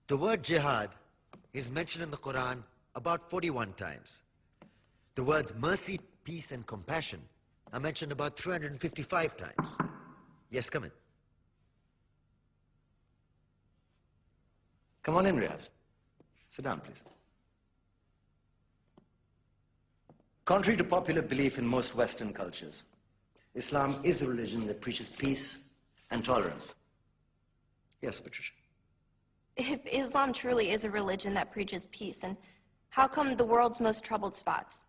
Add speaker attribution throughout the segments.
Speaker 1: The word jihad is mentioned in the Quran about 41 times. The words mercy, peace, and compassion are mentioned about 355 times. Yes, come in.
Speaker 2: Come on in, Riaz. Sit down, please. Contrary to popular belief in most Western cultures, Islam is a religion that preaches peace and tolerance. Yes, Patricia.
Speaker 3: If Islam truly is a religion that preaches peace, then how come the world's most troubled spots,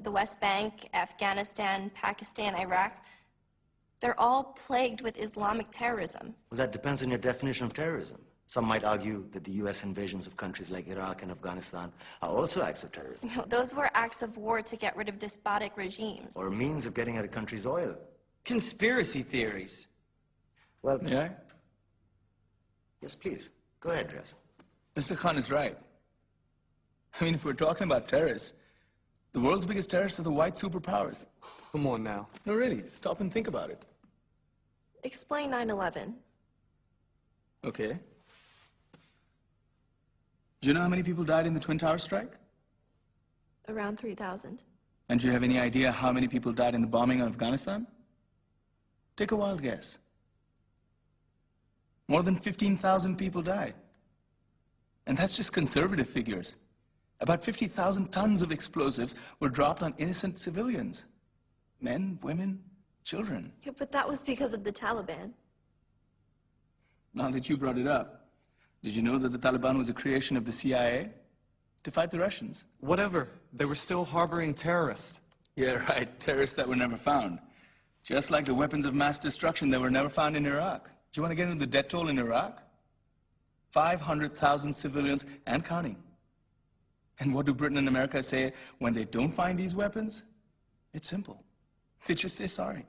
Speaker 3: the West Bank, Afghanistan, Pakistan, Iraq, they're all plagued with Islamic terrorism?
Speaker 2: Well, that depends on your definition of terrorism. Some might argue that the U.S. invasions of countries like Iraq and Afghanistan are also acts of terrorism.
Speaker 3: Those were acts of war to get rid of despotic regimes.
Speaker 2: Or a means of getting at a country's oil.
Speaker 4: Conspiracy theories.
Speaker 2: Well,
Speaker 4: May I?
Speaker 2: Yes, please. Go ahead, Riaz.
Speaker 4: Mr. Khan is right. I mean, if we're talking about terrorists, the world's biggest terrorists are the white superpowers.
Speaker 5: Come on now.
Speaker 4: No, really, stop and think about it.
Speaker 3: Explain 9/11.
Speaker 4: Okay. Do you know how many people died in the Twin Towers strike?
Speaker 3: Around 3,000.
Speaker 4: And do you have any idea how many people died in the bombing of Afghanistan? Take a wild guess. More than 15,000 people died. And that's just conservative figures. About 50,000 tons of explosives were dropped on innocent civilians. Men, women, children.
Speaker 3: Yeah, but that was because of the Taliban.
Speaker 4: Now that you brought it up, did you know that the Taliban was a creation of the CIA to fight the Russians?
Speaker 5: Whatever. They were still harboring terrorists.
Speaker 4: Yeah, right. Terrorists that were never found. Just like the weapons of mass destruction that were never found in Iraq. Do you want to get into the death toll in Iraq? 500,000 civilians and counting. And what do Britain and America say when they don't find these weapons? It's simple. They just say sorry.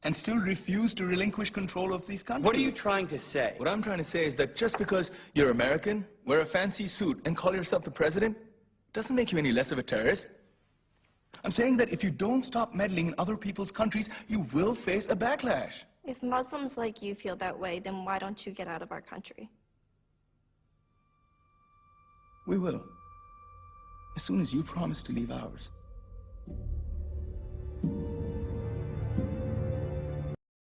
Speaker 4: And still refuse to relinquish control of these countries.
Speaker 6: What are you trying to say?
Speaker 4: What I'm trying to say is that just because you're American, wear a fancy suit, and call yourself the president, doesn't make you any less of a terrorist. I'm saying that if you don't stop meddling in other people's countries, you will face a backlash.
Speaker 3: If Muslims like you feel that way, then why don't you get out of our country?
Speaker 4: We will. As soon as you promise to leave ours.